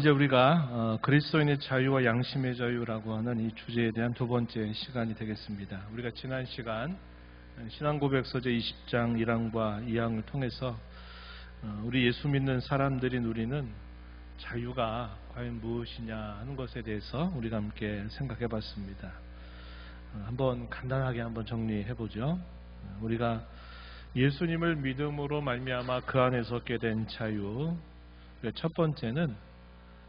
이제 우리가 그리스도인의 자유와 양심의 자유라고 하는 이 주제에 대한 두 번째 시간이 되겠습니다. 우리가 지난 시간 신앙고백서 제20장 1항과 2항을 통해서 우리 예수 믿는 사람들이 누리는 자유가 과연 무엇이냐 하는 것에 대해서 우리가 함께 생각해 봤습니다. 한번 간단하게 한번 정리해 보죠. 우리가 예수님을 믿음으로 말미암아 그 안에서 얻게 된 자유, 첫 번째는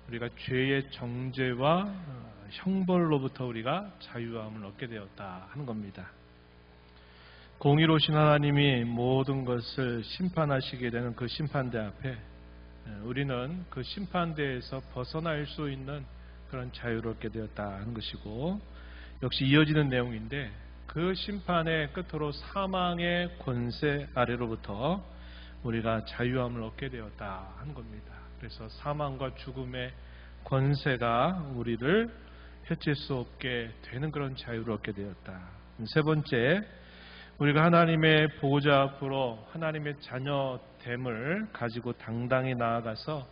우리가 죄의 정죄와 형벌로부터 우리가 자유함을 얻게 되었다 하는 겁니다. 공의로우신 하나님이 모든 것을 심판하시게 되는 그 심판대 앞에 우리는 그 심판대에서 벗어날 수 있는 그런 자유를 얻게 되었다 하는 것이고, 역시 이어지는 내용인데 그 심판의 끝으로 사망의 권세 아래로부터 우리가 자유함을 얻게 되었다 하는 겁니다. 그래서 사망과 죽음의 권세가 우리를 해칠 수 없게 되는 그런 자유를 얻게 되었다. 세 번째, 우리가 하나님의 보호자 앞으로 하나님의 자녀됨을 가지고 당당히 나아가서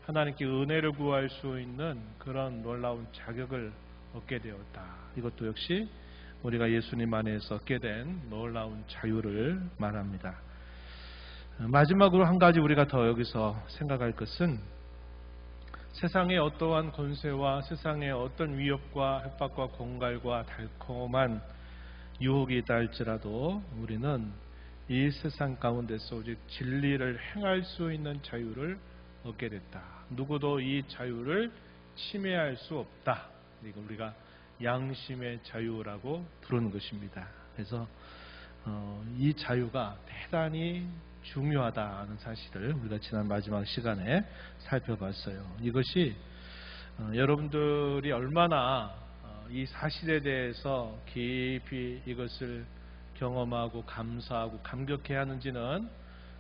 하나님께 은혜를 구할 수 있는 그런 놀라운 자격을 얻게 되었다. 이것도 역시 우리가 예수님 안에서 얻게 된 놀라운 자유를 말합니다. 마지막으로 한 가지 우리가 더 여기서 생각할 것은, 세상의 어떠한 권세와 세상의 어떤 위협과 협박과 공갈과 달콤한 유혹이 있다 할지라도 우리는 이 세상 가운데서 오직 진리를 행할 수 있는 자유를 얻게 됐다. 누구도 이 자유를 침해할 수 없다. 이걸 우리가 양심의 자유라고 부르는 것입니다. 그래서 이 자유가 대단히 중요하다는 사실을 우리가 지난 마지막 시간에 살펴봤어요. 이것이 여러분들이 얼마나 이 사실에 대해서 깊이 이것을 경험하고 감사하고 감격해야 하는지는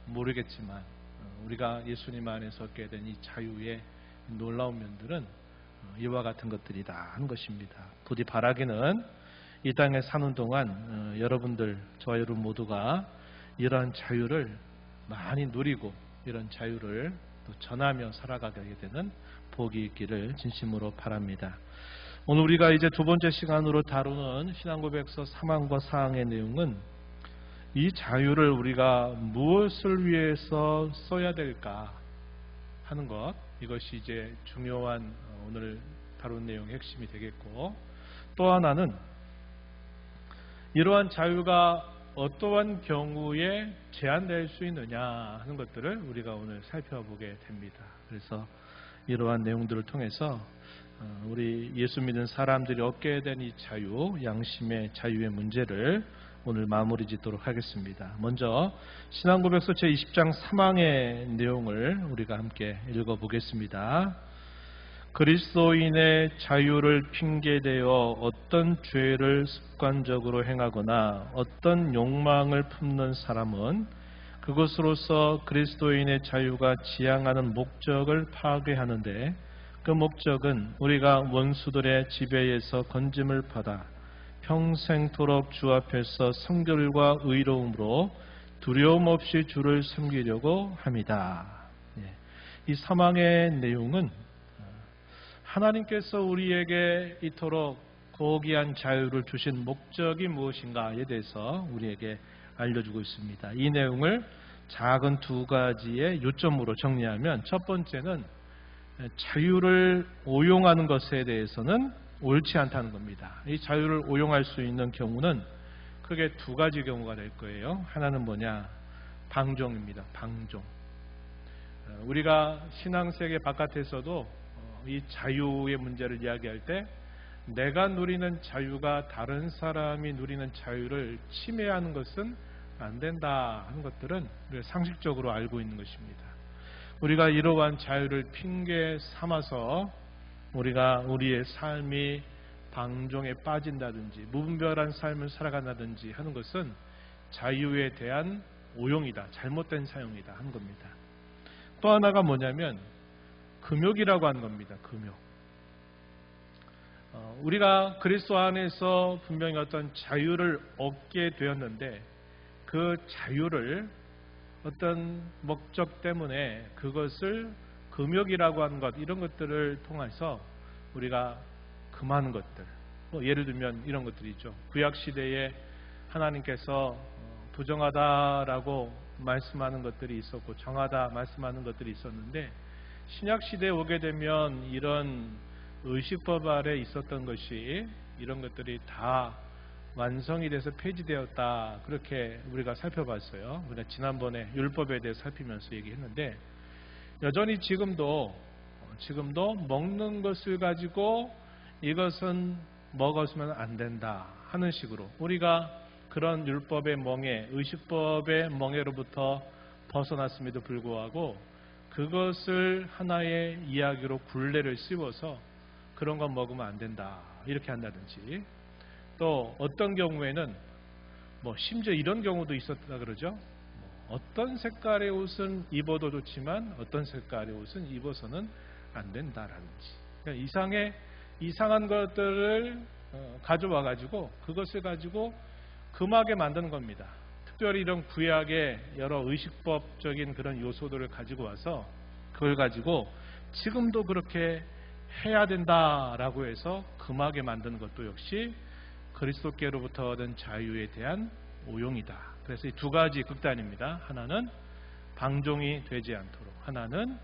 모르겠지만, 우리가 예수님 안에서 얻게 된 이 자유의 놀라운 면들은 이와 같은 것들이다 하는 것입니다. 부디 바라기는 이 땅에 사는 동안 여러분들, 저와 여러분 모두가 이러한 자유를 많이 누리고 이런 자유를 또 전하며 살아가게 되는 복이 있기를 진심으로 바랍니다. 오늘 우리가 이제 두 번째 시간으로 다루는 신앙고백서 3항과 4항의 내용은 이 자유를 우리가 무엇을 위해서 써야 될까 하는 것, 이것이 이제 중요한 오늘 다룬 내용의 핵심이 되겠고, 또 하나는 이러한 자유가 어떠한 경우에 제한될 수 있느냐 하는 것들을 우리가 오늘 살펴보게 됩니다. 그래서 이러한 내용들을 통해서 우리 예수 믿는 사람들이 얻게 된 이 자유, 양심의 자유의 문제를 오늘 마무리 짓도록 하겠습니다. 먼저 신앙고백서 제20장 3항의 내용을 우리가 함께 읽어보겠습니다. 그리스도인의 자유를 핑계대어 어떤 죄를 습관적으로 행하거나 어떤 욕망을 품는 사람은 그것으로서 그리스도인의 자유가 지향하는 목적을 파괴하는데, 그 목적은 우리가 원수들의 지배에서 건짐을 받아 평생토록 주 앞에서 성결과 의로움으로 두려움 없이 주를 섬기려고 합니다. 이 사망의 내용은 하나님께서 우리에게 이토록 고귀한 자유를 주신 목적이 무엇인가에 대해서 우리에게 알려주고 있습니다. 이 내용을 작은 두 가지의 요점으로 정리하면, 첫 번째는 자유를 오용하는 것에 대해서는 옳지 않다는 겁니다. 이 자유를 오용할 수 있는 경우는 크게 두 가지 경우가 될 거예요. 하나는 뭐냐? 방종입니다. 방종. 우리가 신앙세계 바깥에서도 이 자유의 문제를 이야기할 때 내가 누리는 자유가 다른 사람이 누리는 자유를 침해하는 것은 안 된다 하는 것들은 우리가 상식적으로 알고 있는 것입니다. 우리가 이러한 자유를 핑계 삼아서 우리가 우리의 삶이 방종에 빠진다든지 무분별한 삶을 살아간다든지 하는 것은 자유에 대한 오용이다, 잘못된 사용이다 하는 겁니다. 또 하나가 뭐냐면 금욕이라고 하는 겁니다. 금욕. 우리가 그리스도 안에서 분명히 어떤 자유를 얻게 되었는데, 그 자유를 어떤 목적 때문에 그것을 금욕이라고 하는 것, 이런 것들을 통해서 우리가 금하는 것들, 예를 들면 이런 것들이죠. 구약시대에 하나님께서 부정하다라고 말씀하는 것들이 있었고 정하다 말씀하는 것들이 있었는데, 신약시대에 오게 되면 이런 의식법 아래 있었던 것이, 이런 것들이 다 완성이 돼서 폐지되었다, 그렇게 우리가 살펴봤어요. 우리가 지난번에 율법에 대해 살피면서 얘기했는데, 여전히 지금도 먹는 것을 가지고 이것은 먹었으면 안 된다 하는 식으로 우리가 그런 율법의 멍에, 의식법의 멍에로부터 벗어났음에도 불구하고 그것을 하나의 이야기로 굴레를 씌워서 그런 건 먹으면 안 된다 이렇게 한다든지, 또 어떤 경우에는 심지어 이런 경우도 있었다 그러죠. 어떤 색깔의 옷은 입어도 좋지만 어떤 색깔의 옷은 입어서는 안 된다라든지, 그러니까 이상한 것들을 가져와 가지고 그것을 가지고 금하게 만드는 겁니다. 특별히 이런 구약의 여러 의식법적인 그런 요소들을 가지고 와서 그걸 가지고 지금도 그렇게 해야 된다라고 해서 금하게 만드는 것도 역시 그리스도께로부터 얻은 자유에 대한 오용이다. 그래서 이 두 가지 극단입니다. 하나는 방종이 되지 않도록, 하나는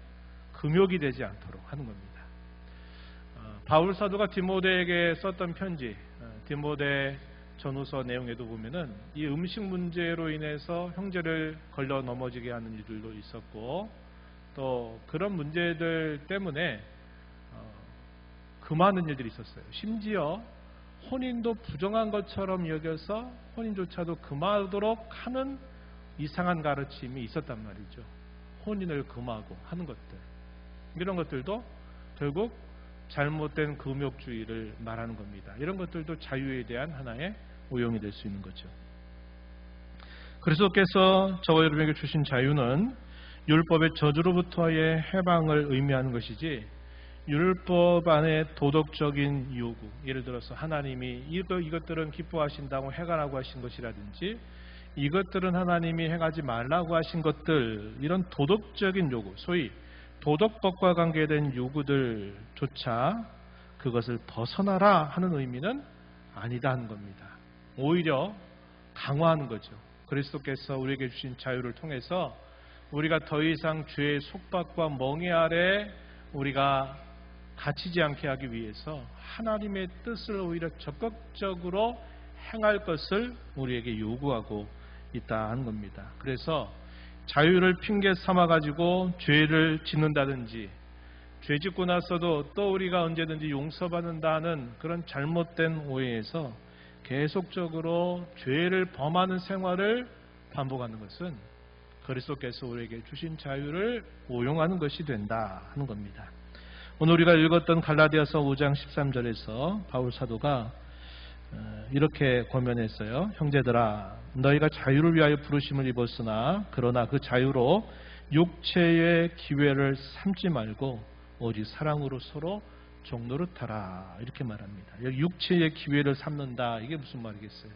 금욕이 되지 않도록 하는 겁니다. 바울 사도가 디모데에게 썼던 편지, 디모데 전후서 내용에도 보면은 이 음식 문제로 인해서 형제를 걸려 넘어지게 하는 일들도 있었고, 또 그런 문제들 때문에 금하는 일들이 있었어요. 심지어 혼인도 부정한 것처럼 여겨서 혼인조차도 금하도록 하는 이상한 가르침이 있었단 말이죠. 혼인을 금하고 하는 것들, 이런 것들도 결국 잘못된 금욕주의를 말하는 겁니다. 이런 것들도 자유에 대한 하나의 오용이 될 수 있는 거죠. 그리스도께서 저와 여러분에게 주신 자유는 율법의 저주로부터의 해방을 의미하는 것이지, 율법 안에 도덕적인 요구, 예를 들어서 하나님이 이것들은 기뻐하신다고 행하라고 하신 것이라든지, 이것들은 하나님이 행하지 말라고 하신 것들, 이런 도덕적인 요구, 소위 도덕법과 관계된 요구들조차 그것을 벗어나라 하는 의미는 아니다 하는 겁니다. 오히려 강화하는 거죠. 그리스도께서 우리에게 주신 자유를 통해서 우리가 더 이상 죄의 속박과 멍에 아래 우리가 갇히지 않게 하기 위해서 하나님의 뜻을 오히려 적극적으로 행할 것을 우리에게 요구하고 있다 하는 겁니다. 그래서 자유를 핑계 삼아가지고 죄를 짓는다든지, 죄 짓고 나서도 또 우리가 언제든지 용서받는다는 그런 잘못된 오해에서 계속적으로 죄를 범하는 생활을 반복하는 것은 그리스도께서 우리에게 주신 자유를 오용하는 것이 된다 하는 겁니다. 오늘 우리가 읽었던 갈라디아서 5장 13절에서 바울 사도가 이렇게 권면했어요. 형제들아, 너희가 자유를 위하여 부르심을 입었으나 그러나 그 자유로 육체의 기회를 삼지 말고 오직 사랑으로 서로 종노릇하라, 이렇게 말합니다. 여기 육체의 기회를 삼는다, 이게 무슨 말이겠어요?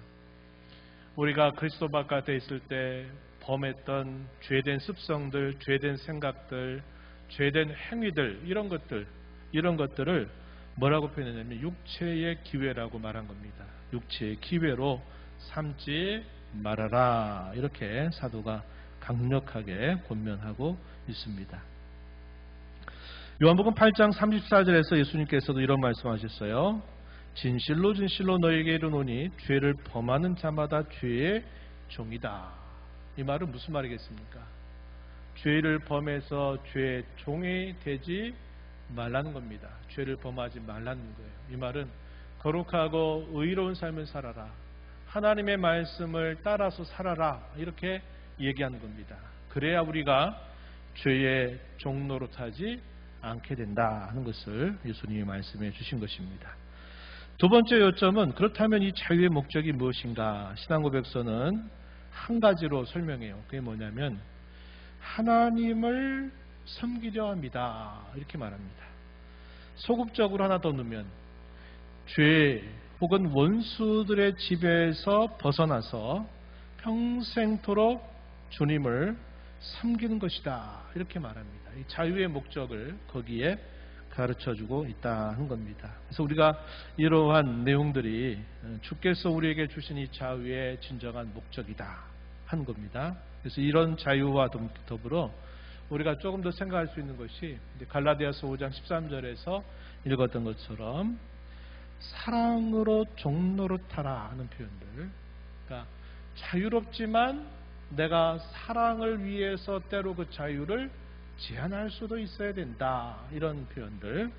우리가 그리스도 바깥에 있을 때 범했던 죄된 습성들, 죄된 생각들, 죄된 행위들, 이런 것들을 뭐라고 표현했냐면 육체의 기회라고 말한 겁니다. 육체의 기회로 삼지 말아라, 이렇게 사도가 강력하게 권면하고 있습니다. 요한복음 8장 34절에서 예수님께서도 이런 말씀하셨어요. 진실로 진실로 너희에게 이르노니 죄를 범하는 자마다 죄의 종이다. 이 말은 무슨 말이겠습니까? 죄를 범해서 죄의 종이 되지 말라는 겁니다. 죄를 범하지 말라는 거예요. 이 말은 거룩하고 의로운 삶을 살아라, 하나님의 말씀을 따라서 살아라, 이렇게 얘기하는 겁니다. 그래야 우리가 죄의 종노릇하지 않게 된다 하는 것을 예수님이 말씀해 주신 것입니다. 두 번째 요점은, 그렇다면 이 자유의 목적이 무엇인가? 신앙고백서는 한 가지로 설명해요. 그게 뭐냐면 하나님을 섬기려 합니다, 이렇게 말합니다. 소극적으로 하나 더 넣으면 죄 혹은 원수들의 지배에서 벗어나서 평생토록 주님을 섬기는 것이다. 이렇게 말합니다. 이 자유의 목적을 거기에 가르쳐주고 있다는 겁니다. 그래서 우리가 이러한 내용들이 주께서 우리에게 주신 이 자유의 진정한 목적이다 하는 겁니다. 그래서 이런 자유와 더불어 우리가 조금 더 생각할 수 있는 것이 갈라디아서 5장 13절에서 읽었던 것처럼 사랑으로 종노릇하라 하는 표현들. 그러니까 자유롭지만 내가 사랑을 위해서 때로 그 자유를 제한할 수도 있어야 된다. 이런 표현들.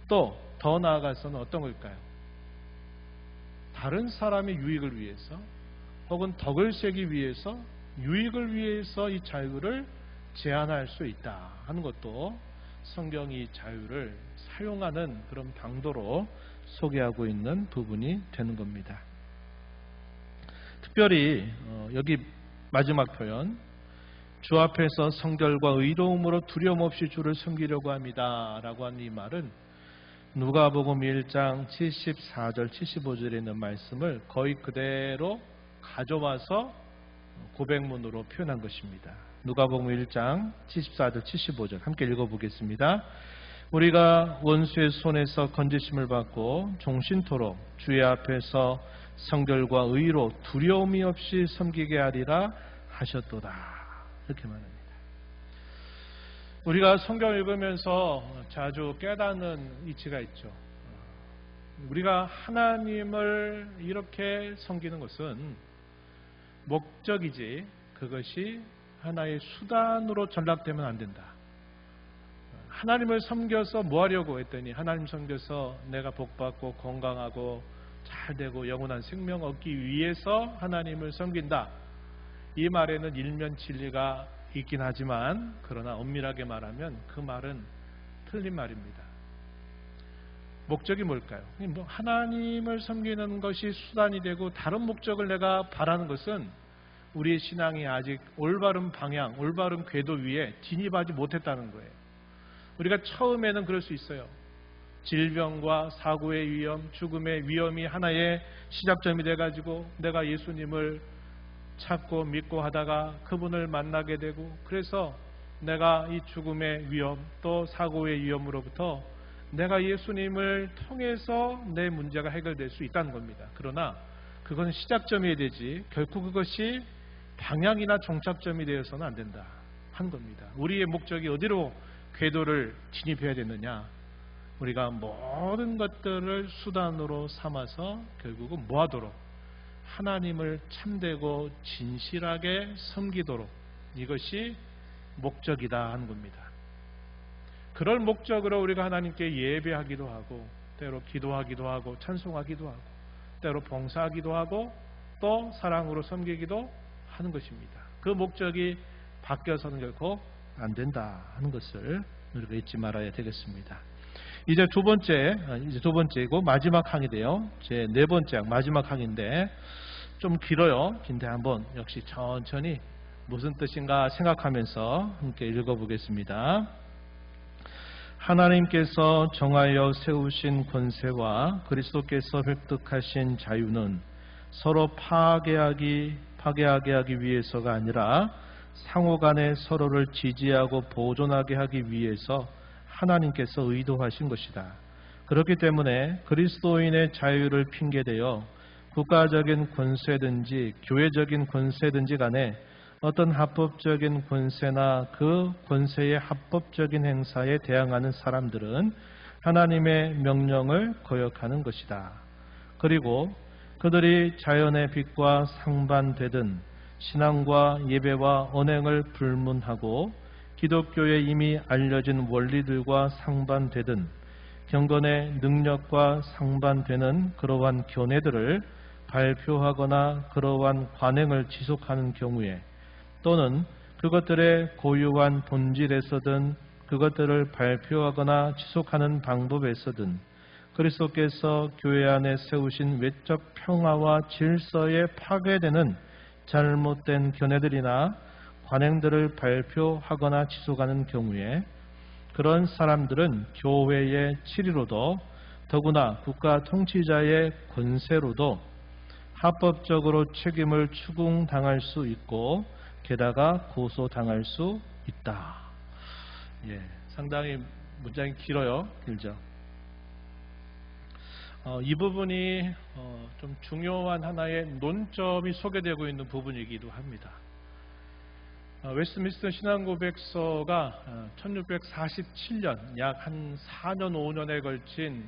또 더 나아가서는 어떤 걸까요? 다른 사람의 유익을 위해서 혹은 덕을 세기 위해서 유익을 위해서 이 자유를 제한할 수 있다 하는 것도 성경이 자유를 사용하는 그런 방도로 소개하고 있는 부분이 되는 겁니다. 특별히 여기 마지막 표현, 주 앞에서 성결과 의로움으로 두려움 없이 주를 섬기려고 합니다 라고 하는 이 말은 누가복음 1장 74절 75절에 있는 말씀을 거의 그대로 가져와서 고백문으로 표현한 것입니다. 누가복음 1장 74절 75절 함께 읽어보겠습니다. 우리가 원수의 손에서 건지심을 받고 종신토록 주의 앞에서 성결과 의로 두려움이 없이 섬기게 하리라 하셨도다. 이렇게 말합니다. 우리가 성경 읽으면서 자주 깨닫는 이치가 있죠. 우리가 하나님을 이렇게 섬기는 것은 목적이지 그것이 하나의 수단으로 전락되면 안 된다. 하나님을 섬겨서 뭐 하려고 했더니 하나님 섬겨서 내가 복받고 건강하고 잘되고 영원한 생명 얻기 위해서 하나님을 섬긴다. 이 말에는 일면 진리가 있긴 하지만 그러나 엄밀하게 말하면 그 말은 틀린 말입니다. 목적이 뭘까요? 하나님을 섬기는 것이 수단이 되고 다른 목적을 내가 바라는 것은 우리의 신앙이 아직 올바른 방향, 올바른 궤도 위에 진입하지 못했다는 거예요. 우리가 처음에는 그럴 수 있어요. 질병과 사고의 위험, 죽음의 위험이 하나의 시작점이 돼가지고 내가 예수님을 찾고 믿고 하다가 그분을 만나게 되고 그래서 내가 이 죽음의 위험 또 사고의 위험으로부터 내가 예수님을 통해서 내 문제가 해결될 수 있다는 겁니다. 그러나 그건 시작점이 되지 결코 그것이 방향이나 종착점이 되어서는 안 된다 한 겁니다. 우리의 목적이 어디로 궤도를 진입해야 되느냐? 우리가 모든 것들을 수단으로 삼아서 결국은 뭐하도록? 하나님을 참되고 진실하게 섬기도록 이것이 목적이다 하는 겁니다. 그럴 목적으로 우리가 하나님께 예배하기도 하고 때로 기도하기도 하고 찬송하기도 하고 때로 봉사하기도 하고 또 사랑으로 섬기기도 하는 것입니다. 그 목적이 바뀌어서는 결코 안 된다 하는 것을 우리가 잊지 말아야 되겠습니다. 이제 두 번째고 마지막 항인데요. 제 네 번째 항, 마지막 항인데 좀 길어요. 긴데 한번 역시 천천히 무슨 뜻인가 생각하면서 함께 읽어보겠습니다. 하나님께서 정하여 세우신 권세와 그리스도께서 획득하신 자유는 서로 파괴하게 하기 위해서가 아니라 상호간에 서로를 지지하고 보존하게 하기 위해서 하나님께서 의도하신 것이다. 그렇기 때문에 그리스도인의 자유를 핑계대어 국가적인 권세든지 교회적인 권세든지 간에 어떤 합법적인 권세나 그 권세의 합법적인 행사에 대항하는 사람들은 하나님의 명령을 거역하는 것이다. 그리고 그들이 자연의 빛과 상반되든 신앙과 예배와 언행을 불문하고 기독교에 이미 알려진 원리들과 상반되든 경건의 능력과 상반되는 그러한 견해들을 발표하거나 그러한 관행을 지속하는 경우에 또는 그것들의 고유한 본질에서든 그것들을 발표하거나 지속하는 방법에서든 그리스도께서 교회 안에 세우신 외적 평화와 질서에 파괴되는 잘못된 견해들이나 관행들을 발표하거나 지속하는 경우에 그런 사람들은 교회의 치리로도 더구나 국가 통치자의 권세로도 합법적으로 책임을 추궁당할 수 있고 게다가 고소당할 수 있다. 예, 상당히 문장이 길어요. 길죠. 이 부분이 좀 중요한 하나의 논점이 소개되고 있는 부분이기도 합니다. 웨스트민스터 신앙고백서가 1647년 약 한 4년 5년에 걸친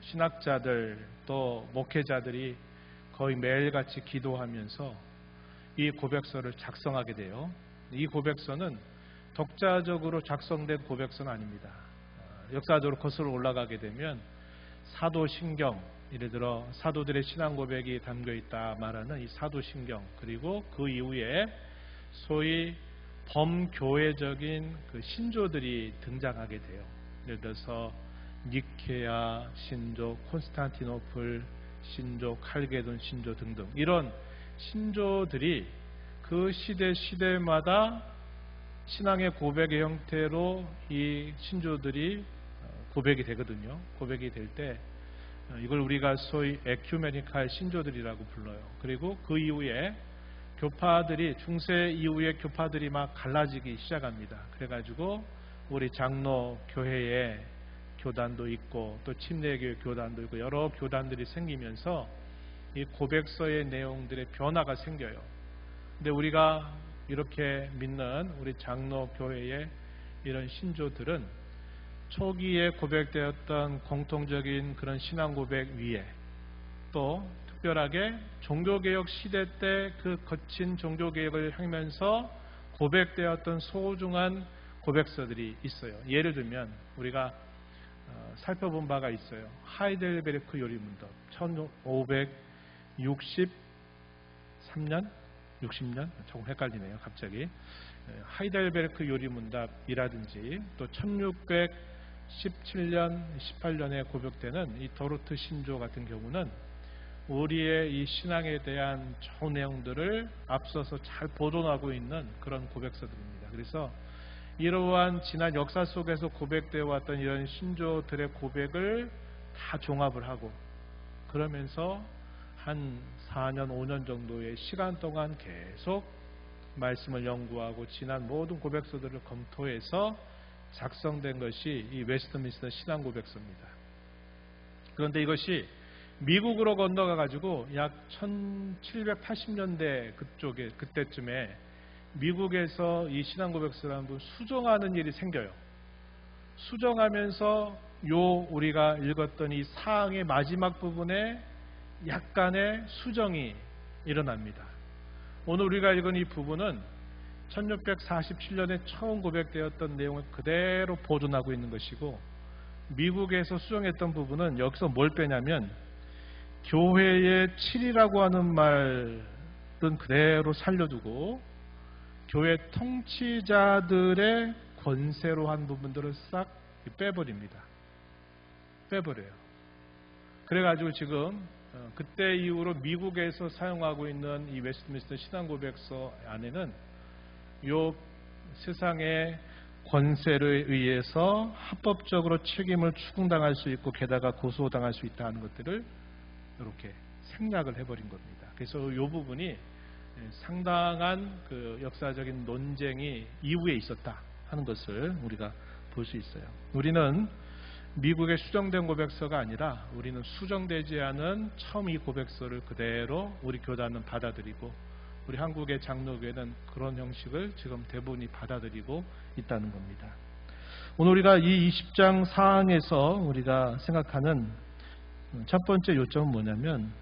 신학자들 또 목회자들이 거의 매일같이 기도하면서 이 고백서를 작성하게 돼요. 이 고백서는 독자적으로 작성된 고백서는 아닙니다. 역사적으로 거슬러 올라가게 되면 사도신경, 예를 들어 사도들의 신앙 고백이 담겨 있다 말하는 이 사도신경, 그리고 그 이후에 소위 범교회적인 그 신조들이 등장하게 돼요. 예를 들어서 니케아 신조, 콘스탄티노플 신조, 칼게돈 신조 등등 이런 신조들이 그 시대마다 신앙의 고백의 형태로 이 신조들이 고백이 되거든요. 고백이 될 때 이걸 우리가 소위 에큐메니칼 신조들이라고 불러요. 그리고 그 이후에 교파들이 중세 이후에 교파들이 막 갈라지기 시작합니다. 그래가지고 우리 장로 교회에 교단도 있고 또 침례교회 교단도 있고 여러 교단들이 생기면서 이 고백서의 내용들의 변화가 생겨요. 근데 우리가 이렇게 믿는 우리 장로 교회의 이런 신조들은 초기에 고백되었던 공통적인 그런 신앙 고백 위에 또 특별하게 종교개혁 시대 때 그 거친 종교개혁을 하면서 고백되었던 소중한 고백서들이 있어요. 예를 들면 우리가 살펴본 바가 있어요. 하이델베르크 요리문답 1563년? 60년? 조금 헷갈리네요. 갑자기. 하이델베르크 요리문답이라든지 또 1617년, 18년에 고백되는 이 도르트 신조 같은 경우는 우리의 이 신앙에 대한 좋은 내용들을 앞서서 잘 보존하고 있는 그런 고백서들입니다. 그래서 이러한 지난 역사 속에서 고백되어 왔던 이런 신조들의 고백을 다 종합을 하고 그러면서 한 4년, 5년 정도의 시간 동안 계속 말씀을 연구하고 지난 모든 고백서들을 검토해서 작성된 것이 이 웨스트민스터 신앙 고백서입니다. 그런데 이것이 미국으로 건너가 가지고 약 1780년대 그때쯤에 미국에서 이 신앙 고백서라는 걸 수정하는 일이 생겨요. 수정하면서 우리가 읽었던 이 사항의 마지막 부분에 약간의 수정이 일어납니다. 오늘 우리가 읽은 이 부분은 1647년에 처음 고백되었던 내용을 그대로 보존하고 있는 것이고 미국에서 수정했던 부분은 여기서 뭘 빼냐면 교회의 7이라고 하는 말은 그대로 살려두고 교회 통치자들의 권세로 한 부분들을 싹 빼버립니다. 빼버려요. 그래가지고 지금 그때 이후로 미국에서 사용하고 있는 이 웨스트민스터 신앙 고백서 안에는 요 세상의 권세를 의해서 합법적으로 책임을 추궁당할 수 있고 게다가 고소당할 수 있다는 것들을 이렇게 생략을 해버린 겁니다. 그래서 이 부분이 상당한 그 역사적인 논쟁이 이후에 있었다 하는 것을 우리가 볼 수 있어요. 우리는 미국의 수정된 고백서가 아니라 우리는 수정되지 않은 처음 이 고백서를 그대로 우리 교단은 받아들이고 우리 한국의 장로교회는 그런 형식을 지금 대부분이 받아들이고 있다는 겁니다. 오늘 우리가 이 20장 사항에서 우리가 생각하는 첫 번째 요점은 뭐냐면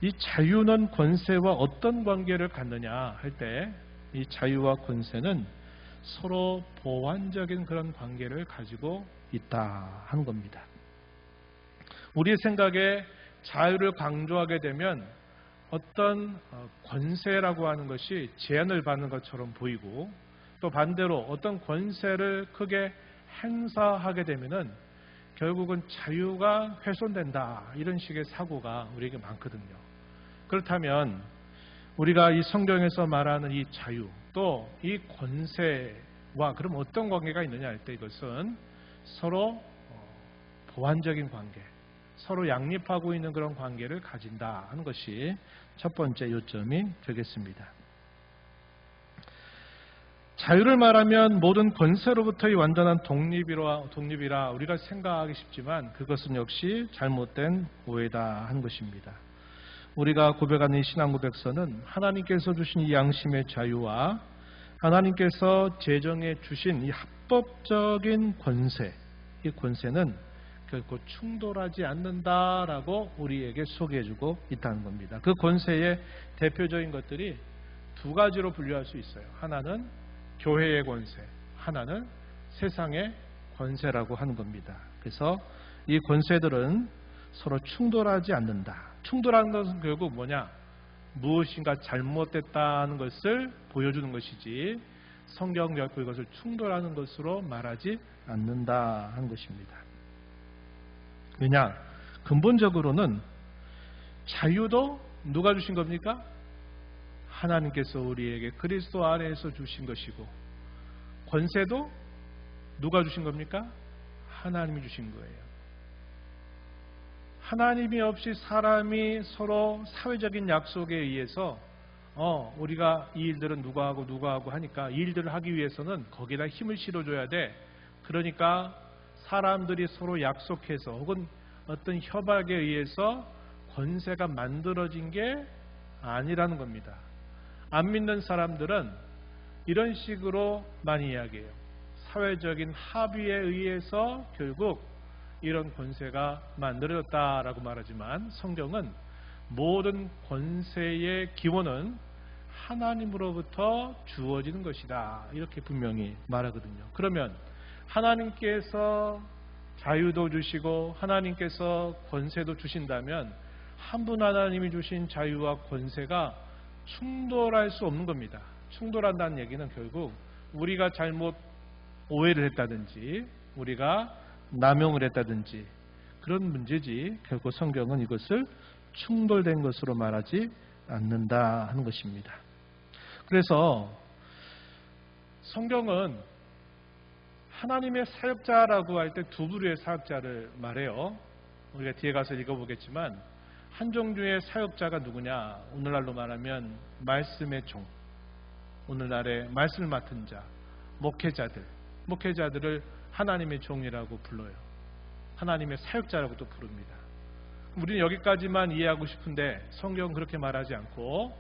이 자유는 권세와 어떤 관계를 갖느냐 할 때 이 자유와 권세는 서로 보완적인 그런 관계를 가지고 있다 하는 겁니다. 우리의 생각에 자유를 강조하게 되면 어떤 권세라고 하는 것이 제한을 받는 것처럼 보이고 또 반대로 어떤 권세를 크게 행사하게 되면은 결국은 자유가 훼손된다 이런 식의 사고가 우리에게 많거든요. 그렇다면 우리가 이 성경에서 말하는 이 자유 또 이 권세와 그럼 어떤 관계가 있느냐 할 때 이것은 서로 보완적인 관계, 서로 양립하고 있는 그런 관계를 가진다 하는 것이 첫 번째 요점이 되겠습니다. 자유를 말하면 모든 권세로부터의 완전한 독립이라 우리가 생각하기 쉽지만 그것은 역시 잘못된 오해다 한 것입니다. 우리가 고백하는 이 신앙 고백서는 하나님께서 주신 이 양심의 자유와 하나님께서 제정해 주신 이 합법적인 권세, 이 권세는 결코 충돌하지 않는다라고 우리에게 소개해주고 있다는 겁니다. 그 권세의 대표적인 것들이 두 가지로 분류할 수 있어요. 하나는 교회의 권세, 하나는 세상의 권세라고 하는 겁니다. 그래서 이 권세들은 서로 충돌하지 않는다. 충돌하는 것은 결국 뭐냐? 무엇인가 잘못됐다는 것을 보여주는 것이지 성경 결코 이것을 충돌하는 것으로 말하지 않는다 하는 것입니다. 왜냐? 근본적으로는 자유도 누가 주신 겁니까? 하나님께서 우리에게 그리스도 안에서 주신 것이고, 권세도 누가 주신 겁니까? 하나님이 주신 거예요. 하나님이 없이 사람이 서로 사회적인 약속에 의해서 우리가 이 일들은 누가 하고 하니까 이 일들을 하기 위해서는 거기다 힘을 실어줘야 돼. 그러니까 사람들이 서로 약속해서 혹은 어떤 협약에 의해서 권세가 만들어진 게 아니라는 겁니다. 안 믿는 사람들은 이런 식으로 많이 이야기해요. 사회적인 합의에 의해서 결국 이런 권세가 만들어졌다라고 말하지만 성경은 모든 권세의 기원은 하나님으로부터 주어지는 것이다. 이렇게 분명히 말하거든요. 그러면 하나님께서 자유도 주시고 하나님께서 권세도 주신다면 한 분 하나님이 주신 자유와 권세가 충돌할 수 없는 겁니다. 충돌한다는 얘기는 결국 우리가 잘못 오해를 했다든지 우리가 남용을 했다든지 그런 문제지 결국 성경은 이것을 충돌된 것으로 말하지 않는다 하는 것입니다. 그래서 성경은 하나님의 사역자라고 할 때 두 부류의 사역자를 말해요. 우리가 뒤에 가서 읽어보겠지만 한 종류의 사역자가 누구냐? 오늘날로 말하면 말씀의 종, 오늘날의 말씀을 맡은 자, 목회자들을 하나님의 종이라고 불러요. 하나님의 사역자라고도 부릅니다. 우리는 여기까지만 이해하고 싶은데 성경은 그렇게 말하지 않고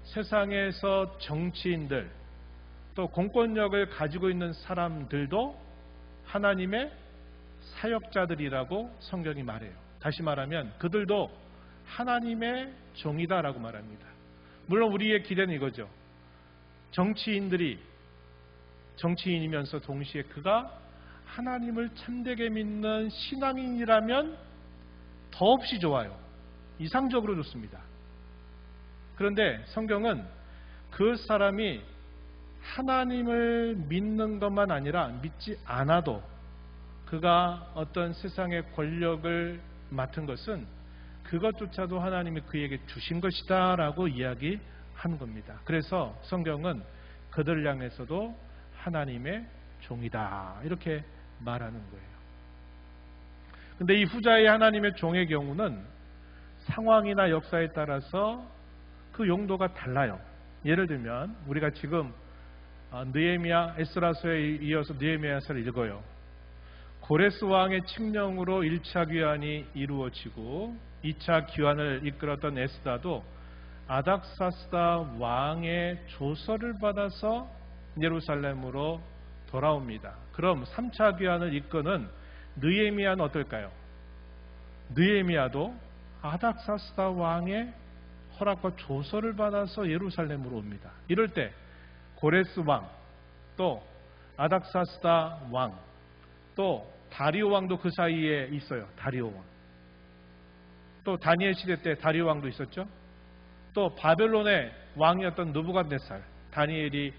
세상에서 정치인들 또 공권력을 가지고 있는 사람들도 하나님의 사역자들이라고 성경이 말해요. 다시 말하면 그들도 하나님의 종이다라고 말합니다. 물론 우리의 기대는 이거죠. 정치인이면서 동시에 그가 하나님을 참되게 믿는 신앙인이라면 더없이 좋아요. 이상적으로 좋습니다. 그런데 성경은 그 사람이 하나님을 믿는 것만 아니라 믿지 않아도 그가 어떤 세상의 권력을 맡은 것은 그것조차도 하나님이 그에게 주신 것이다 라고 이야기하는 겁니다. 그래서 성경은 그들을 향해서도 하나님의 종이다 이렇게 말하는 거예요. 그런데 이 후자의 하나님의 종의 경우는 상황이나 역사에 따라서 그 용도가 달라요. 예를 들면 우리가 지금 느헤미야 에스라서에 이어서 느헤미야서를 읽어요. 고레스 왕의 칙령으로 1차 귀환이 이루어지고 2차 귀환을 이끌었던 에스다도 아닥사스다 왕의 조서를 받아서 예루살렘으로 돌아옵니다. 그럼 3차 귀환을 이끄는 느헤미야는 어떨까요? 느헤미야도 아닥사스다 왕의 허락과 조서를 받아서 예루살렘으로 옵니다. 이럴 때 고레스 왕, 또 아닥사스다 왕, 또 다리오 왕도 그 사이에 있어요. 다리오 왕. 또 다니엘 시대 때 다리오 왕도 있었죠. 또 바벨론의 왕이었던 느부갓네살, 다니엘이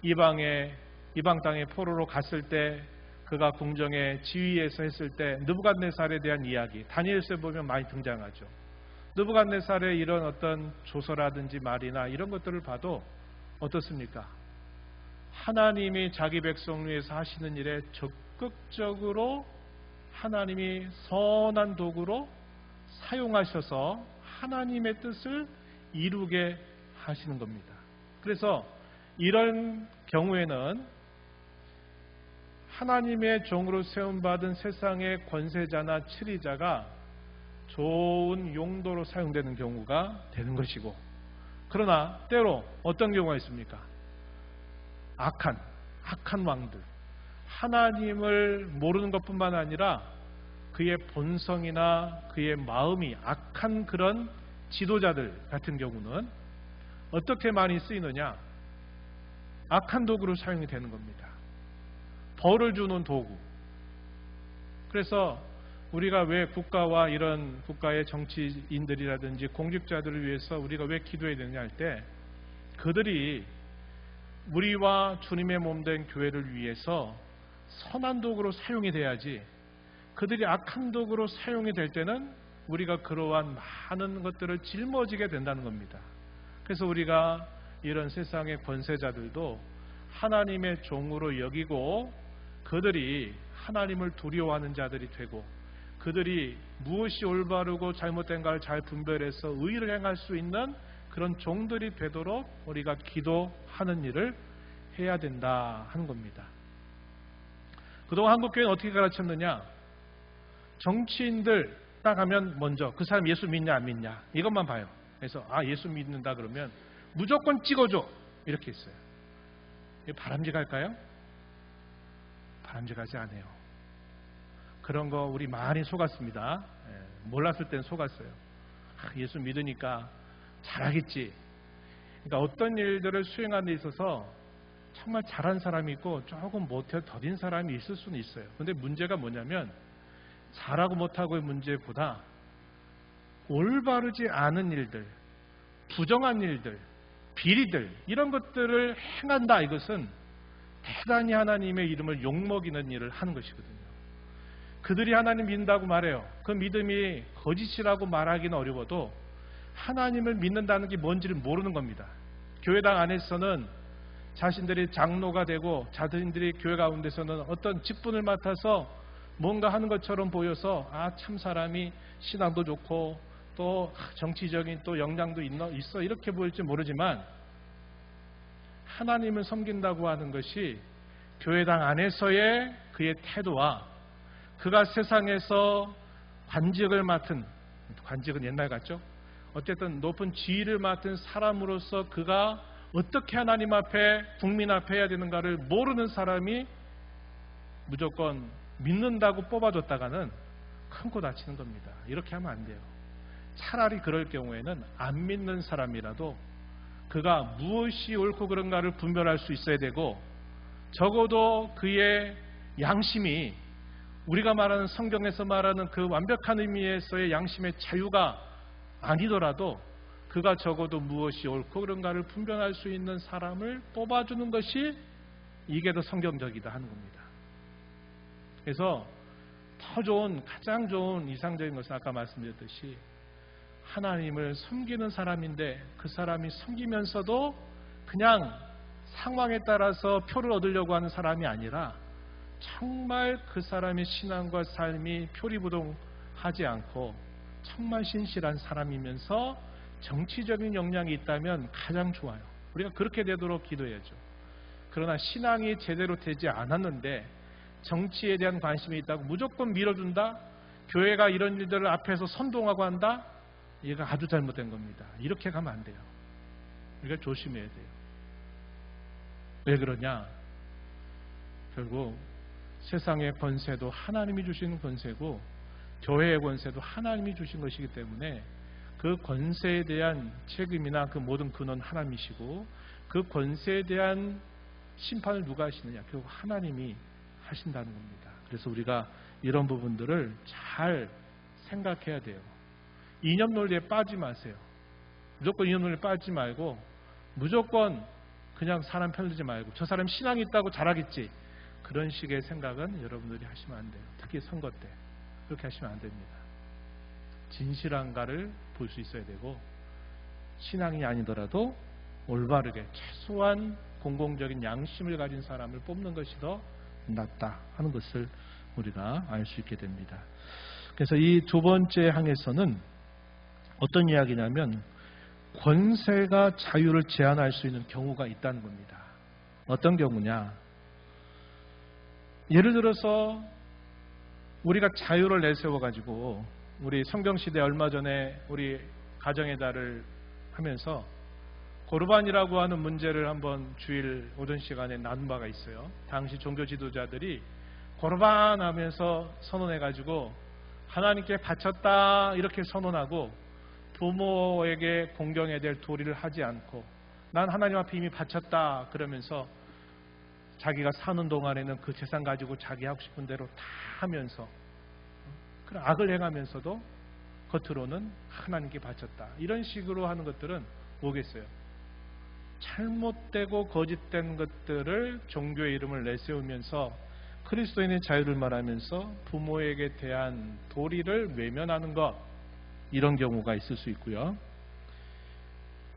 이방 땅에 포로로 갔을 때 그가 궁정에 지휘해서 했을 때 느부갓네살에 대한 이야기 다니엘서에 보면 많이 등장하죠. 느부갓네살의 이런 어떤 조서라든지 말이나 이런 것들을 봐도 어떻습니까? 하나님이 자기 백성을 위해서 하시는 일에 적극적으로 하나님이 선한 도구로 사용하셔서 하나님의 뜻을 이루게 하시는 겁니다. 그래서 이런 경우에는 하나님의 종으로 세움받은 세상의 권세자나 치리자가 좋은 용도로 사용되는 경우가 되는 것이고, 그러나 때로 어떤 경우가 있습니까? 악한 왕들, 하나님을 모르는 것뿐만 아니라 그의 본성이나 그의 마음이 악한 그런 지도자들 같은 경우는 어떻게 많이 쓰이느냐? 악한 도구로 사용이 되는 겁니다. 벌을 주는 도구. 그래서 우리가 왜 국가와 이런 국가의 정치인들이라든지 공직자들을 위해서 우리가 왜 기도해야 되느냐 할 때, 그들이 우리와 주님의 몸된 교회를 위해서 선한 도구로 사용이 돼야지, 그들이 악한 도구로 사용이 될 때는 우리가 그러한 많은 것들을 짊어지게 된다는 겁니다. 그래서 우리가 이런 세상의 권세자들도 하나님의 종으로 여기고, 그들이 하나님을 두려워하는 자들이 되고, 그들이 무엇이 올바르고 잘못된가를 잘 분별해서 의를 행할 수 있는 그런 종들이 되도록 우리가 기도하는 일을 해야 된다 하는 겁니다. 그동안 한국교회는 어떻게 가르쳤느냐? 정치인들 딱 하면 먼저 그 사람 예수 믿냐 안 믿냐 이것만 봐요. 그래서 예수 믿는다 그러면 무조건 찍어줘 이렇게 했어요. 이게 바람직할까요? 바람직하지 않아요. 그런 거 우리 많이 속았습니다. 몰랐을 땐 속았어요. 예수 믿으니까 잘하겠지. 그러니까 어떤 일들을 수행하는 데 있어서 정말 잘한 사람이 있고 조금 못해 더딘 사람이 있을 수는 있어요. 그런데 문제가 뭐냐면 잘하고 못하고의 문제보다 올바르지 않은 일들, 부정한 일들, 비리들 이런 것들을 행한다. 이것은 대단히 하나님의 이름을 욕먹이는 일을 하는 것이거든요. 그들이 하나님 믿는다고 말해요. 그 믿음이 거짓이라고 말하기는 어려워도 하나님을 믿는다는 게 뭔지를 모르는 겁니다. 교회당 안에서는 자신들이 장로가 되고 자신들이 교회 가운데서는 어떤 직분을 맡아서 뭔가 하는 것처럼 보여서 참 사람이 신앙도 좋고 또 정치적인 또 역량도 있어 이렇게 보일지 모르지만, 하나님을 섬긴다고 하는 것이 교회당 안에서의 그의 태도와 그가 세상에서 관직을 맡은, 관직은 옛날 같죠? 어쨌든 높은 지위를 맡은 사람으로서 그가 어떻게 하나님 앞에 국민 앞에 해야 되는가를 모르는 사람이 무조건 믿는다고 뽑아줬다가는 큰코 다치는 겁니다. 이렇게 하면 안 돼요. 차라리 그럴 경우에는 안 믿는 사람이라도 그가 무엇이 옳고 그른가를 분별할 수 있어야 되고, 적어도 그의 양심이 우리가 말하는 성경에서 말하는 그 완벽한 의미에서의 양심의 자유가 아니더라도 그가 적어도 무엇이 옳고 그른가를 분별할 수 있는 사람을 뽑아주는 것이 이게 더 성경적이다 하는 겁니다. 그래서 더 좋은, 가장 좋은 이상적인 것은 아까 말씀드렸듯이 하나님을 섬기는 사람인데, 그 사람이 섬기면서도 그냥 상황에 따라서 표를 얻으려고 하는 사람이 아니라 정말 그 사람의 신앙과 삶이 표리부동하지 않고 정말 신실한 사람이면서 정치적인 역량이 있다면 가장 좋아요. 우리가 그렇게 되도록 기도해야죠. 그러나 신앙이 제대로 되지 않았는데 정치에 대한 관심이 있다고 무조건 밀어준다? 교회가 이런 일들을 앞에서 선동하고 한다? 이거 아주 잘못된 겁니다. 이렇게 가면 안 돼요. 우리가 조심해야 돼요. 왜 그러냐? 결국 세상의 권세도 하나님이 주시는 권세고 교회의 권세도 하나님이 주신 것이기 때문에 그 권세에 대한 책임이나 그 모든 근원 하나님이시고, 그 권세에 대한 심판을 누가 하시느냐? 결국 하나님이 하신다는 겁니다. 그래서 우리가 이런 부분들을 잘 생각해야 돼요. 이념 논리에 빠지지 마세요. 무조건 이념 논리에 빠지지 말고 무조건 그냥 사람 편들지 말고 저 사람 신앙이 있다고 잘하겠지, 그런 식의 생각은 여러분들이 하시면 안 돼요. 특히 선거 때 그렇게 하시면 안 됩니다. 진실한가를 볼 수 있어야 되고, 신앙이 아니더라도 올바르게 최소한 공공적인 양심을 가진 사람을 뽑는 것이 더 낫다 하는 것을 우리가 알 수 있게 됩니다. 그래서 이 두 번째 항에서는 어떤 이야기냐면 권세가 자유를 제한할 수 있는 경우가 있다는 겁니다. 어떤 경우냐? 예를 들어서 우리가 자유를 내세워가지고 우리 성경시대 얼마 전에 우리 가정의 달을 하면서 고르반이라고 하는 문제를 한번 주일 오전 시간에 나눈 바가 있어요. 당시 종교 지도자들이 고르반 하면서 선언해가지고 하나님께 바쳤다 이렇게 선언하고 부모에게 공경해야 될 도리를 하지 않고 난 하나님 앞에 이미 바쳤다 그러면서 자기가 사는 동안에는 그 재산 가지고 자기 하고 싶은 대로 다 하면서 그런 악을 행하면서도 겉으로는 하나님께 바쳤다. 이런 식으로 하는 것들은 뭐겠어요? 잘못되고 거짓된 것들을 종교의 이름을 내세우면서 그리스도인의 자유를 말하면서 부모에게 대한 도리를 외면하는 것, 이런 경우가 있을 수 있고요.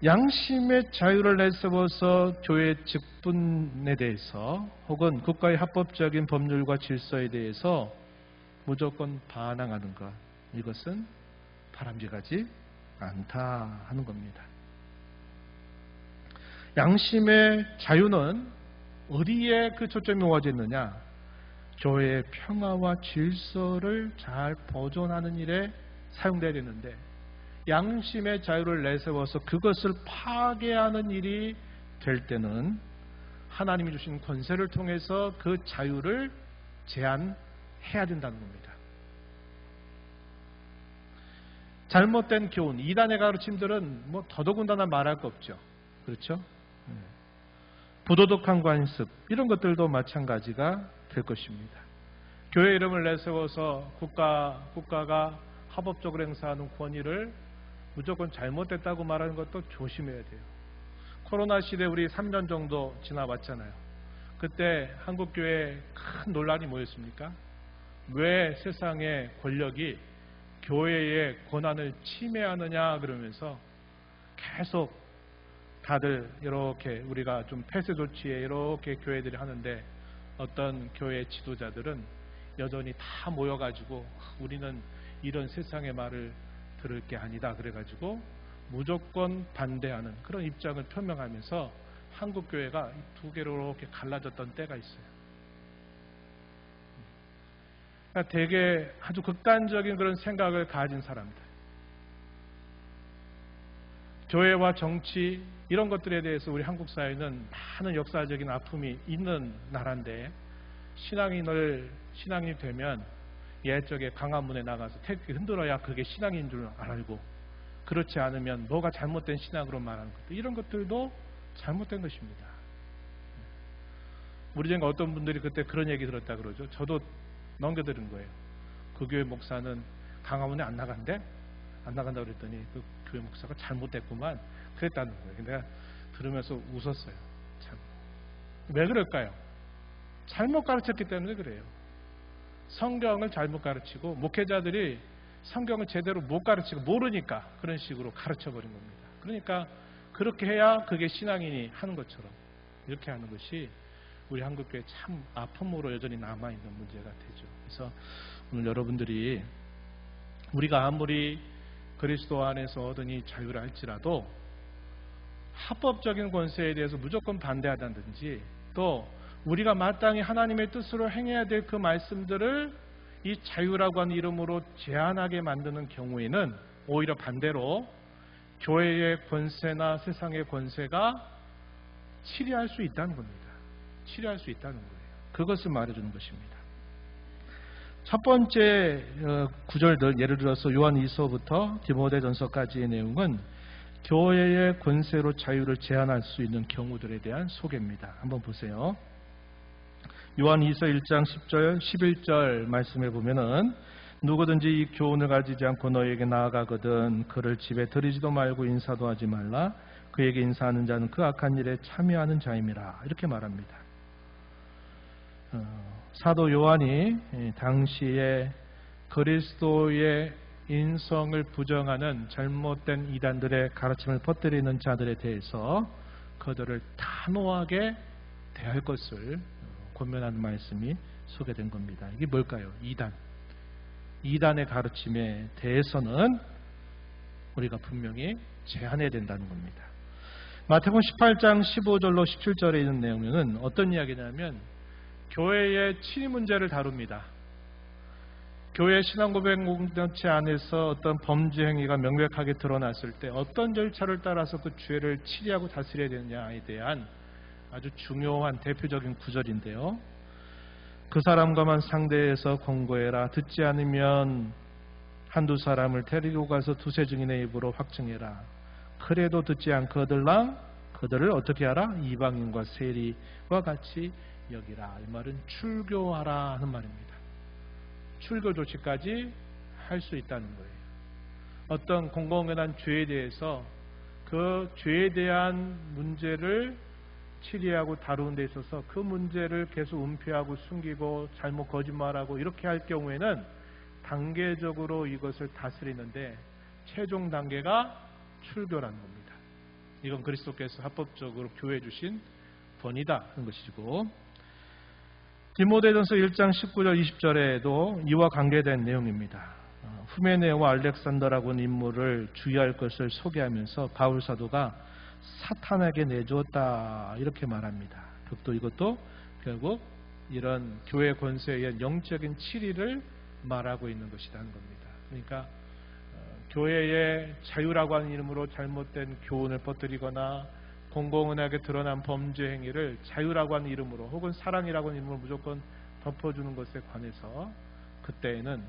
양심의 자유를 내세워서 교회 직분에 대해서 혹은 국가의 합법적인 법률과 질서에 대해서 무조건 반항하는 것, 이것은 바람직하지 않다 하는 겁니다. 양심의 자유는 어디에 그 초점이 모아져 있느냐? 교회의 평화와 질서를 잘 보존하는 일에 사용되어야 되는데 양심의 자유를 내세워서 그것을 파괴하는 일이 될 때는 하나님이 주신 권세를 통해서 그 자유를 제한해야 된다는 겁니다. 잘못된 교훈, 이단의 가르침들은 뭐 더더군다나 말할 거 없죠. 그렇죠? 부도덕한 관습, 이런 것들도 마찬가지가 될 것입니다. 교회 이름을 내세워서 국가가 합법적으로 행사하는 권위를 무조건 잘못됐다고 말하는 것도 조심해야 돼요. 코로나 시대 우리 3년 정도 지나봤잖아요. 그때 한국교회에 큰 논란이 뭐였습니까? 왜 세상의 권력이 교회의 권한을 침해하느냐 그러면서 계속 다들 이렇게 우리가 좀 폐쇄 조치에 이렇게 교회들이 하는데 어떤 교회 지도자들은 여전히 다 모여가지고 우리는 이런 세상의 말을 들을 게 아니다 그래가지고 무조건 반대하는 그런 입장을 표명하면서 한국교회가 두 개로 이렇게 갈라졌던 때가 있어요. 그러니까 되게 아주 극단적인 그런 생각을 가진 사람들, 교회와 정치 이런 것들에 대해서 우리 한국 사회는 많은 역사적인 아픔이 있는 나라인데 신앙인이 되면 옛적에 광화문에 나가서 태극기 흔들어야 그게 신앙인 줄 알고 그렇지 않으면 뭐가 잘못된 신앙으로 말하는 것들, 이런 것들도 잘못된 것입니다. 우리 중에 어떤 분들이 그때 그런 얘기 들었다 그러죠. 저도 넘겨드린 거예요. 그 교회 목사는 광화문에 안 나간다 그랬더니 그 교회 목사가 잘못됐구만 그랬다는 거예요. 내가 들으면서 웃었어요. 참. 왜 그럴까요? 잘못 가르쳤기 때문에 그래요. 성경을 잘못 가르치고 목회자들이 성경을 제대로 못 가르치고 모르니까 그런 식으로 가르쳐버린 겁니다. 그러니까 그렇게 해야 그게 신앙인이 하는 것처럼 이렇게 하는 것이 우리 한국교회 참 아픔으로 여전히 남아있는 문제가 되죠. 그래서 오늘 여러분들이 우리가 아무리 그리스도 안에서 얻은 이 자유를 할지라도 합법적인 권세에 대해서 무조건 반대하다든지 또 우리가 마땅히 하나님의 뜻으로 행해야 될 그 말씀들을 이 자유라고 하는 이름으로 제한하게 만드는 경우에는 오히려 반대로 교회의 권세나 세상의 권세가 치리할 수 있다는 겁니다. 치리할 수 있다는 거예요. 그것을 말해주는 것입니다. 첫 번째 구절들, 예를 들어서 요한 2서부터 디모데전서까지의 내용은 교회의 권세로 자유를 제한할 수 있는 경우들에 대한 소개입니다. 한번 보세요. 요한 2서 1장 10절, 11절 말씀에 보면은 누구든지 이 교훈을 가지지 않고 너에게 나아가거든 그를 집에 들이지도 말고 인사도 하지 말라. 그에게 인사하는 자는 그 악한 일에 참여하는 자임이라. 이렇게 말합니다. 사도 요한이 당시에 그리스도의 인성을 부정하는 잘못된 이단들의 가르침을 퍼뜨리는 자들에 대해서 그들을 단호하게 대할 것을 권면하는 말씀이 소개된 겁니다. 이게 뭘까요? 이단의 가르침에 대해서는 우리가 분명히 제한해야 된다는 겁니다. 마태복음 18장 15절로 17절에 있는 내용은 어떤 이야기냐면 교회의 친위 문제를 다룹니다. 교회 신앙고백 공동체 안에서 어떤 범죄 행위가 명백하게 드러났을 때 어떤 절차를 따라서 그 죄를 치리하고 다스려야 되느냐에 대한 아주 중요한 대표적인 구절인데요. 그 사람과만 상대해서 권고해라. 듣지 않으면 한두 사람을 데리고 가서 두세 증인의 입으로 확증해라. 그래도 듣지 않거들랑 그들을 어떻게 하라? 이방인과 세리와 같이 여기라. 이 말은 출교하라 하는 말입니다. 출교 조치까지 할 수 있다는 거예요. 어떤 공공연한 죄에 대해서 그 죄에 대한 문제를 치리하고 다루는 데 있어서 그 문제를 계속 은폐하고 숨기고 잘못 거짓말하고 이렇게 할 경우에는 단계적으로 이것을 다스리는데 최종 단계가 출교라는 겁니다. 이건 그리스도께서 합법적으로 교회에 주신 권위다 하는 것이고, 디모데전서 1장 19절 20절에도 이와 관계된 내용입니다. 후메네오와 알렉산더라고 하는 인물을 주의할 것을 소개하면서 바울 사도가 사탄에게 내주었다 이렇게 말합니다. 또 이것도 결국 이런 교회 권세에 의한 영적인 치리를 말하고 있는 것이라는 겁니다. 그러니까 교회의 자유라고 하는 이름으로 잘못된 교훈을 퍼뜨리거나 공공연하게 드러난 범죄 행위를 자유라고 하는 이름으로 혹은 사랑이라고 하는 이름으로 무조건 덮어주는 것에 관해서 그때에는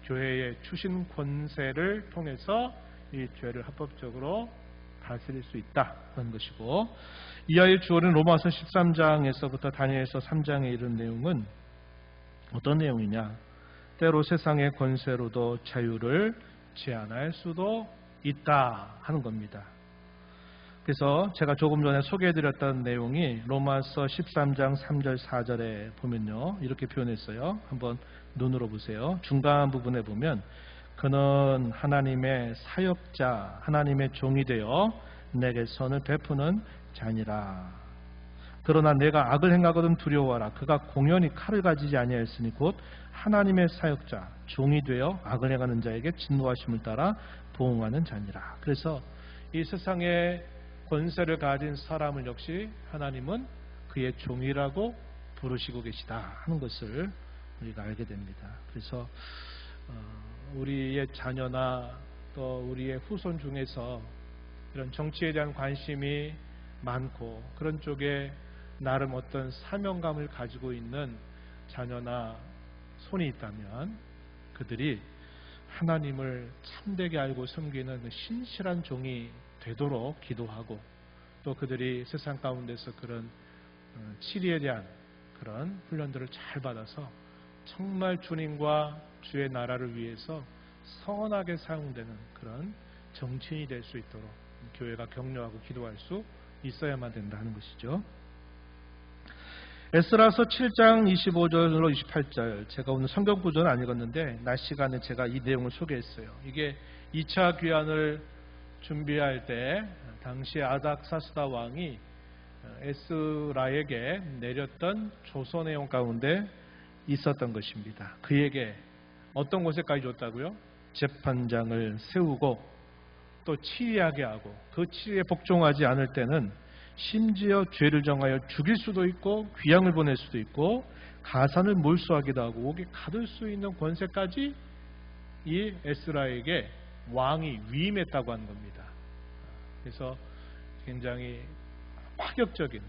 교회의 주신 권세를 통해서 이 죄를 합법적으로 다스릴 수 있다는 것이고, 이하의 주어는 로마서 13장에서부터 다니엘서 3장에 이른 내용은 어떤 내용이냐? 때로 세상의 권세로도 자유를 제한할 수도 있다 하는 겁니다. 그래서 제가 조금 전에 소개해드렸던 내용이 로마서 13장 3절 4절에 보면요, 이렇게 표현했어요. 한번 눈으로 보세요. 중간 부분에 보면 그는 하나님의 사역자, 하나님의 종이 되어 내게 선을 베푸는 자니라. 그러나 내가 악을 행하거든 두려워하라. 그가 공연히 칼을 가지지 아니하였으니 곧 하나님의 사역자, 종이 되어 악을 행하는 자에게 진노하심을 따라 보응하는 자니라. 그래서 이 세상에 권세를 가진 사람을 역시 하나님은 그의 종이라고 부르시고 계시다 하는 것을 우리가 알게 됩니다. 그래서 우리의 자녀나 또 우리의 후손 중에서 이런 정치에 대한 관심이 많고 그런 쪽에 나름 어떤 사명감을 가지고 있는 자녀나 손이 있다면 그들이 하나님을 참되게 알고 섬기는 신실한 종이 되도록 기도하고, 또 그들이 세상 가운데서 그런 치리에 대한 그런 훈련들을 잘 받아서 정말 주님과 주의 나라를 위해서 선하게 사용되는 그런 정치인이 될 수 있도록 교회가 격려하고 기도할 수 있어야만 된다는 것이죠. 에스라서 7장 25절로 28절, 제가 오늘 성경 구절은 안 읽었는데 낮 시간에 제가 이 내용을 소개했어요. 이게 2차 귀환을 준비할 때 당시 아닥사스다 왕이 에스라에게 내렸던 조서 내용 가운데 있었던 것입니다. 그에게 어떤 곳에까지 줬다고요? 재판장을 세우고 또 치리하게 하고, 그 치리에 복종하지 않을 때는 심지어 죄를 정하여 죽일 수도 있고 귀양을 보낼 수도 있고 가산을 몰수하기도 하고 옥에 가둘 수 있는 권세까지 이 에스라에게 왕이 위임했다고 하는 겁니다. 그래서 굉장히 파격적인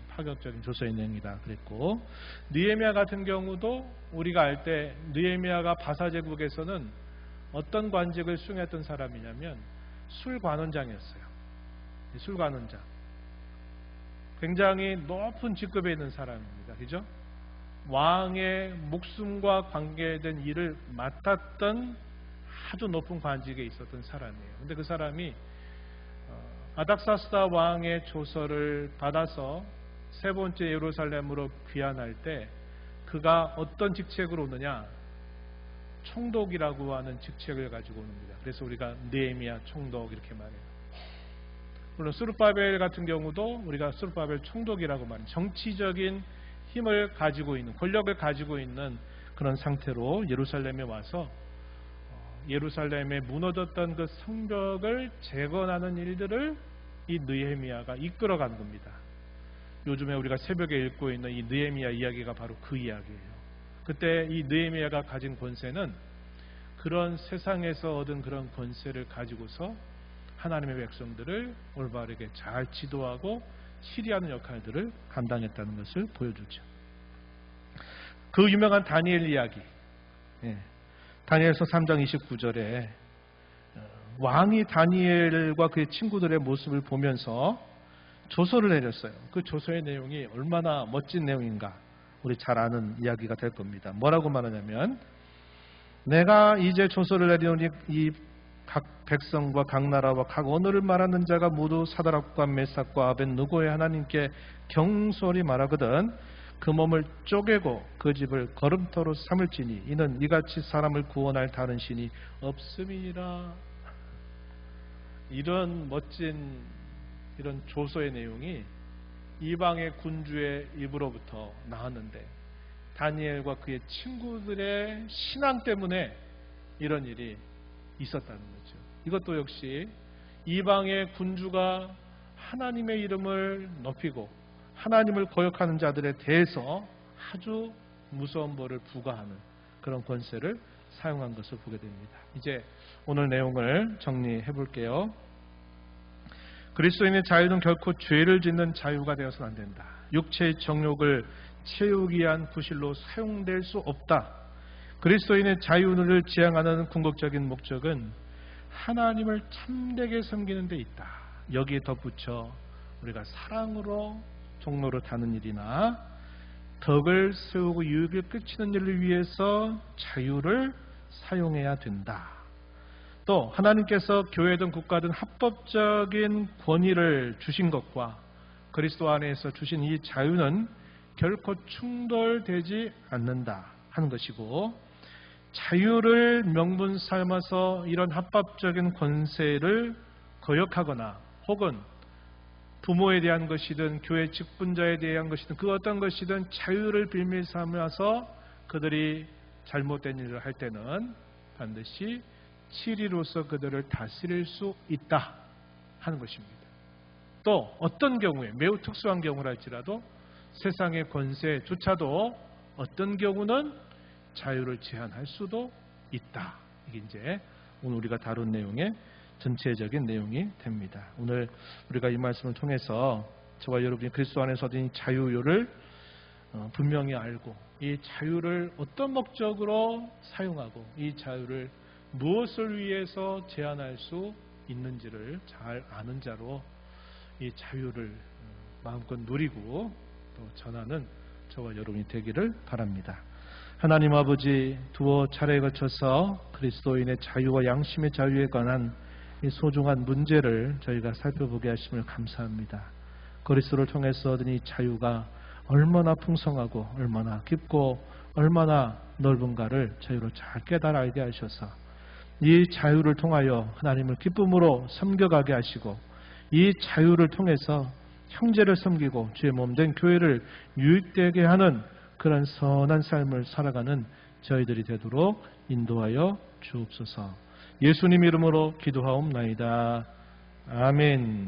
조서의 내용이다 그랬고, 느헤미야 같은 경우도 우리가 알 때 느헤미야가 바사 제국에서는 어떤 관직을 수행했던 사람이냐면 술관원장이었어요. 술관원장, 굉장히 높은 직급에 있는 사람입니다. 그죠? 왕의 목숨과 관계된 일을 맡았던 아주 높은 관직에 있었던 사람이에요. 근데 그 사람이 아닥사스다 왕의 조서를 받아서 세 번째 예루살렘으로 귀환할 때 그가 어떤 직책으로 오느냐? 총독이라고 하는 직책을 가지고 옵니다. 그래서 우리가 느헤미야 총독 이렇게 말해요. 물론 스룹바벨 같은 경우도 우리가 스룹바벨 총독이라고 말해요. 정치적인 힘을 가지고 있는, 권력을 가지고 있는 그런 상태로 예루살렘에 와서 예루살렘에 무너졌던 그 성벽을 재건하는 일들을 이 느헤미야가 이끌어간 겁니다. 요즘에 우리가 새벽에 읽고 있는 이 느헤미야 이야기가 바로 그 이야기예요. 그때 이 느헤미야가 가진 권세는 그런 세상에서 얻은 그런 권세를 가지고서 하나님의 백성들을 올바르게 잘 지도하고 치리하는 역할들을 감당했다는 것을 보여주죠. 그 유명한 다니엘 이야기, 다니엘서 3장 29절에 왕이 다니엘과 그의 친구들의 모습을 보면서 조서를 내렸어요. 그 조서의 내용이 얼마나 멋진 내용인가 우리 잘 아는 이야기가 될 겁니다. 뭐라고 말하냐면, 내가 이제 조서를 내리노니 이 각 백성과 각 나라와 각 언어를 말하는 자가 모두 사드락과 메삭과 아벳느고의 하나님께 경솔히 말하거든 그 몸을 쪼개고 그 집을 거름터로 삼을지니 이는 이같이 사람을 구원할 다른 신이 없음이니라. 이런 멋진 이런 조서의 내용이 이방의 군주의 입으로부터 나왔는데 다니엘과 그의 친구들의 신앙 때문에 이런 일이 있었다는 거죠. 이것도 역시 이방의 군주가 하나님의 이름을 높이고 하나님을 거역하는 자들에 대해서 아주 무서운 벌을 부과하는 그런 권세를 사용한 것을 보게 됩니다. 이제 오늘 내용을 정리해 볼게요. 그리스도인의 자유는 결코 죄를 짓는 자유가 되어서는 안 된다. 육체의 정욕을 채우기 위한 구실로 사용될 수 없다. 그리스도인의 자유를 지향하는 궁극적인 목적은 하나님을 참되게 섬기는 데 있다. 여기에 덧붙여 우리가 사랑으로 종로를 타는 일이나 덕을 세우고 유익을 끼치는 일을 위해서 자유를 사용해야 된다. 또 하나님께서 교회든 국가든 합법적인 권위를 주신 것과 그리스도 안에서 주신 이 자유는 결코 충돌되지 않는다 하는 것이고, 자유를 명분 삼아서 이런 합법적인 권세를 거역하거나 혹은 부모에 대한 것이든 교회 직분자에 대한 것이든 그 어떤 것이든 자유를 빌미 삼아서 그들이 잘못된 일을 할 때는 반드시 치리로서 그들을 다스릴 수 있다 하는 것입니다. 또 어떤 경우에 매우 특수한 경우라 할지라도 세상의 권세조차도 어떤 경우는 자유를 제한할 수도 있다. 이게 이제 오늘 우리가 다룬 내용의 전체적인 내용이 됩니다. 오늘 우리가 이 말씀을 통해서 저와 여러분이 그리스도 안에서 얻은 이 자유를 분명히 알고 이 자유를 어떤 목적으로 사용하고 이 자유를 무엇을 위해서 제한할 수 있는지를 잘 아는 자로 이 자유를 마음껏 누리고 또 전하는 저와 여러분이 되기를 바랍니다. 하나님 아버지, 두어 차례에 거쳐서 그리스도인의 자유와 양심의 자유에 관한 이 소중한 문제를 저희가 살펴보게 하심을 감사합니다. 그리스도를 통해서 얻은 이 자유가 얼마나 풍성하고 얼마나 깊고 얼마나 넓은가를 저희로 잘 깨달아 알게 하셔서 이 자유를 통하여 하나님을 기쁨으로 섬겨가게 하시고 이 자유를 통해서 형제를 섬기고 주의 몸된 교회를 유익되게 하는 그런 선한 삶을 살아가는 저희들이 되도록 인도하여 주옵소서. 예수님 이름으로 기도하옵나이다. 아멘.